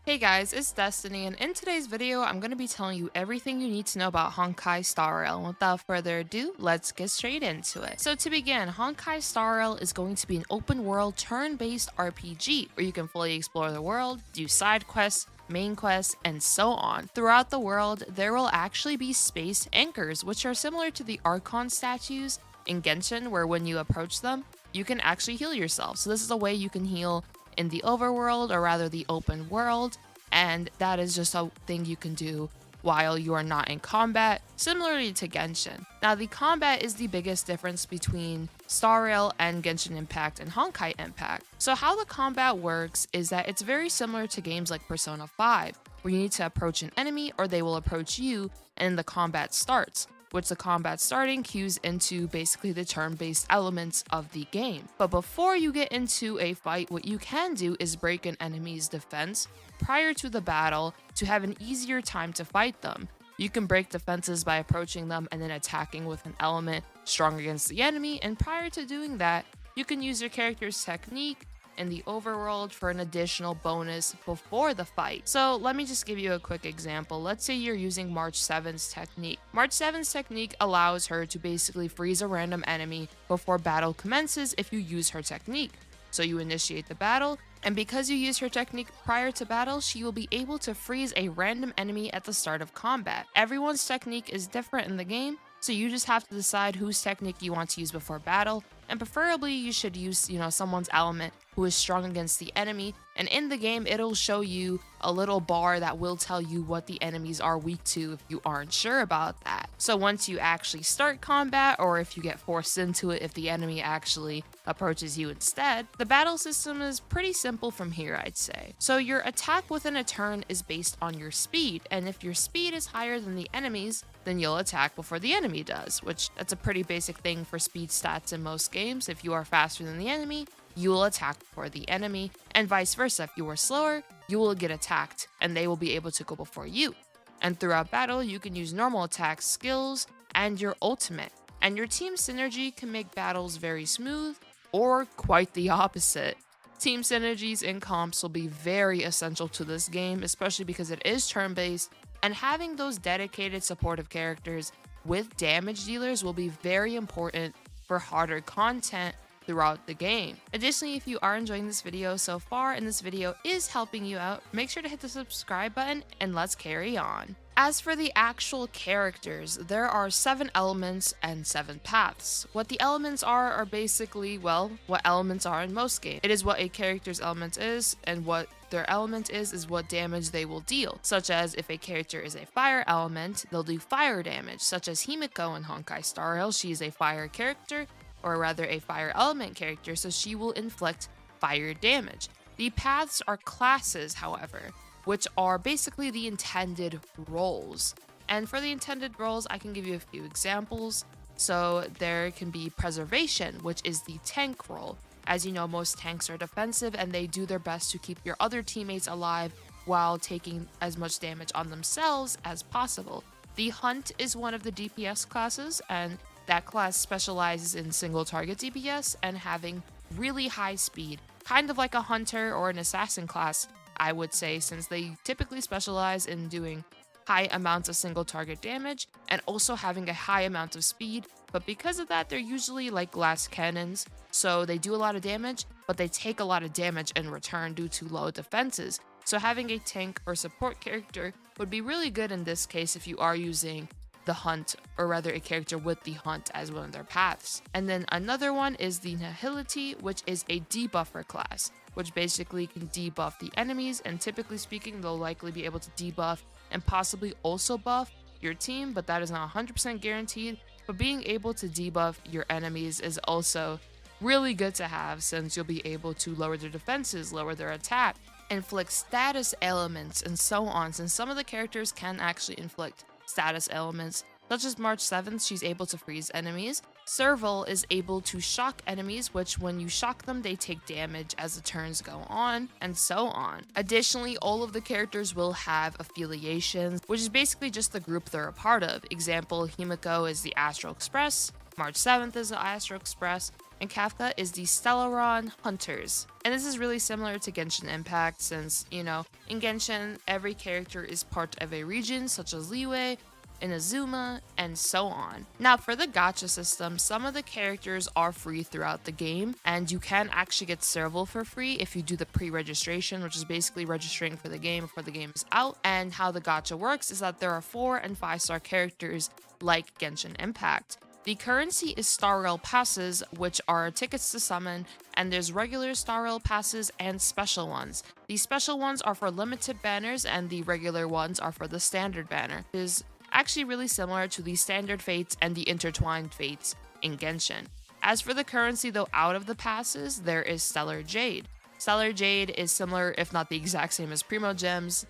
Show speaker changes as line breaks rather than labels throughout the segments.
Hey guys, it's Destiny, and in today's video, I'm going to be telling you everything you need to know about Honkai Star Rail. And without further ado, let's get straight into it. So to begin, Honkai Star Rail is going to be an open world turn-based RPG where you can fully explore the world, do side quests, main quests, and so on. Throughout the world, there will actually be space anchors, which are similar to the Archon statues in Genshin, where when you approach them, you can actually heal yourself. So this is a way you can heal in the overworld, or rather the open world, and that is just a thing you can do while you are not in combat, similarly to Genshin. Now, the combat is the biggest difference between Star Rail and Genshin Impact and Honkai Impact. So how the combat works is that it's very similar to games like Persona 5, where you need to approach an enemy or they will approach you and the combat starts, which the combat starting cues into basically the turn-based elements of the game. But before you get into a fight, what you can do is break an enemy's defense prior to the battle to have an easier time to fight them. You can break defenses by approaching them and then attacking with an element strong against the enemy, and prior to doing that, you can use your character's technique in the overworld for an additional bonus before the fight. So let me just give you a quick example. Let's say you're using March 7's technique. March 7's technique allows her to basically freeze a random enemy before battle commences if you use her technique. So you initiate the battle, and because you use her technique prior to battle, she will be able to freeze a random enemy at the start of combat. Everyone's technique is different in the game, so you just have to decide whose technique you want to use before battle, and preferably you should use, someone's element who is strong against the enemy, and in the game it'll show you a little bar that will tell you what the enemies are weak to if you aren't sure about that. So once you actually start combat, or if you get forced into it if the enemy actually approaches you instead, the battle system is pretty simple from here, I'd say. So your attack within a turn is based on your speed, and if your speed is higher than the enemy's, then you'll attack before the enemy does, which that's a pretty basic thing for speed stats in most games. If you are faster than the enemy, you will attack before the enemy, and vice versa. If you are slower, you will get attacked and they will be able to go before you. And throughout battle, you can use normal attacks, skills, and your ultimate. And your team synergy can make battles very smooth or quite the opposite. Team synergies in comps will be very essential to this game, especially because it is turn-based, and having those dedicated supportive characters with damage dealers will be very important for harder content throughout the game. Additionally, if you are enjoying this video so far and this video is helping you out, make sure to hit the subscribe button and let's carry on. As for the actual characters, there are 7 elements and 7 paths. What the elements are basically, well, what elements are in most games. It is what a character's element is, and what their element is what damage they will deal. Such as if a character is a fire element, they'll do fire damage, such as Himiko in Honkai Star Rail. She is a fire character, or rather a fire element character, so she will inflict fire damage. The paths are classes, however, which are basically the intended roles. And for the intended roles, I can give you a few examples. So there can be preservation, which is the tank role. As you know, most tanks are defensive and they do their best to keep your other teammates alive while taking as much damage on themselves as possible. The hunt is one of the DPS classes, and that class specializes in single target DPS and having really high speed, kind of like a hunter or an assassin class, I would say, since they typically specialize in doing high amounts of single target damage and also having a high amount of speed. But because of that, they're usually like glass cannons, so they do a lot of damage, but they take a lot of damage in return due to low defenses. So having a tank or support character would be really good in this case if you are using the hunt, or rather a character with the hunt as one of their paths. And then another one is the nihility, which is a debuffer class, which basically can debuff the enemies, and typically speaking, they'll likely be able to debuff and possibly also buff your team, but that is not 100% guaranteed. But being able to debuff your enemies is also really good to have, since you'll be able to lower their defenses, lower their attack, inflict status elements, and so on, since some of the characters can actually inflict status elements, such as March 7th, she's able to freeze enemies. Serval is able to shock enemies, which when you shock them, they take damage as the turns go on, and so on. Additionally, all of the characters will have affiliations, which is basically just the group they're a part of. Example, Himiko is the Astral Express, March 7th is the Astral Express, and Kafka is the Stellaron Hunters. And this is really similar to Genshin Impact since, in Genshin, every character is part of a region such as Liyue, Inazuma, and so on. Now for the gacha system, some of the characters are free throughout the game, and you can actually get serval for free if you do the pre-registration, which is basically registering for the game before the game is out. And how the gacha works is that there are 4 and 5-star characters like Genshin Impact. The currency is Star Rail passes, which are tickets to summon, and there's regular Star Rail passes and special ones. The special ones are for limited banners, and the regular ones are for the standard banner. It is actually really similar to the standard fates and the intertwined fates in Genshin. As for the currency though, out of the passes, there is Stellar Jade. Stellar Jade is similar, if not the exact same as Primo Gems,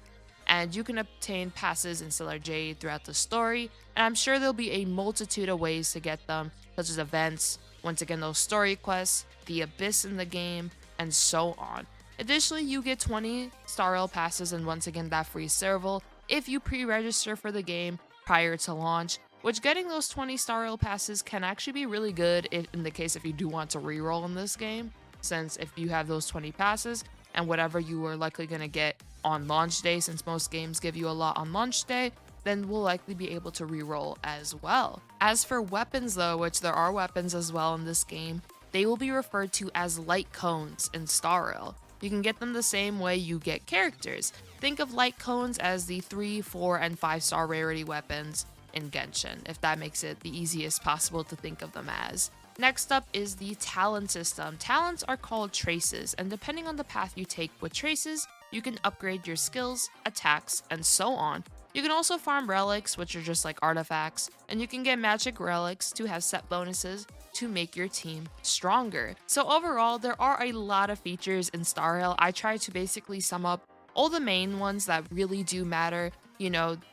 and you can obtain passes in Stellar Jade throughout the story, and I'm sure there'll be a multitude of ways to get them, such as events, once again those story quests, the abyss in the game, and so on. Additionally, you get 20 Star Rail passes and once again that free serval if you pre-register for the game prior to launch, which getting those 20 Star Rail passes can actually be really good in the case if you do want to reroll in this game, since if you have those 20 passes and whatever you are likely going to get on launch day, since most games give you a lot on launch day, then we'll likely be able to reroll as well. As for weapons though, which there are weapons as well in this game, they will be referred to as light cones in Star Rail. You can get them the same way you get characters. Think of light cones as the 3, 4, and 5-star rarity weapons in Genshin, if that makes it the easiest possible to think of them as. Next up is the talent system. Talents are called traces, and depending on the path you take with traces, you can upgrade your skills, attacks, and so on. You can also farm relics, which are just like artifacts, and you can get magic relics to have set bonuses to make your team stronger. So overall, there are a lot of features in Star Rail. I try to basically sum up all the main ones that really do matter,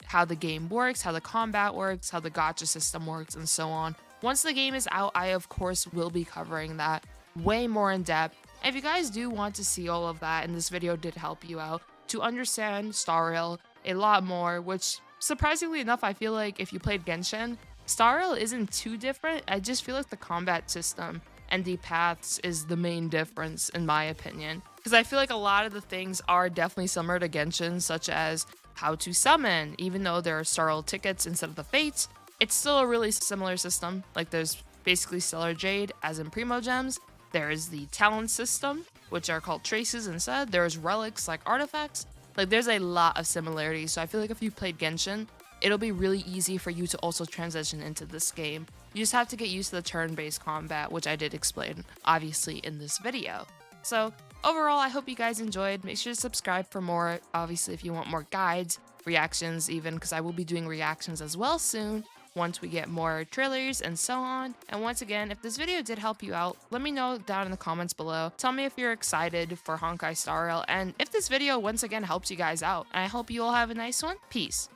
how the game works, how the combat works, how the gacha system works, and so on. Once the game is out, I of course will be covering that way more in depth. And if you guys do want to see all of that, and this video did help you out to understand Star Rail a lot more, which surprisingly enough, I feel like if you played Genshin, Star Rail isn't too different. I just feel like the combat system and the paths is the main difference in my opinion. Because I feel like a lot of the things are definitely similar to Genshin, such as how to summon. Even though there are Star Rail tickets instead of the fates, it's still a really similar system. Like there's basically Stellar Jade as in Primo Gems. There is the talent system, which are called traces instead. There's relics like artifacts. Like there's a lot of similarities. So I feel like if you played Genshin, it'll be really easy for you to also transition into this game. You just have to get used to the turn-based combat, which I did explain, obviously, in this video. So overall, I hope you guys enjoyed. Make sure to subscribe for more, obviously, if you want more guides, reactions even, because I will be doing reactions as well soon once we get more trailers and so on. And once again, if this video did help you out, let me know down in the comments below. Tell me if you're excited for Honkai Star Rail, and if this video once again helps you guys out. And I hope you all have a nice one. Peace.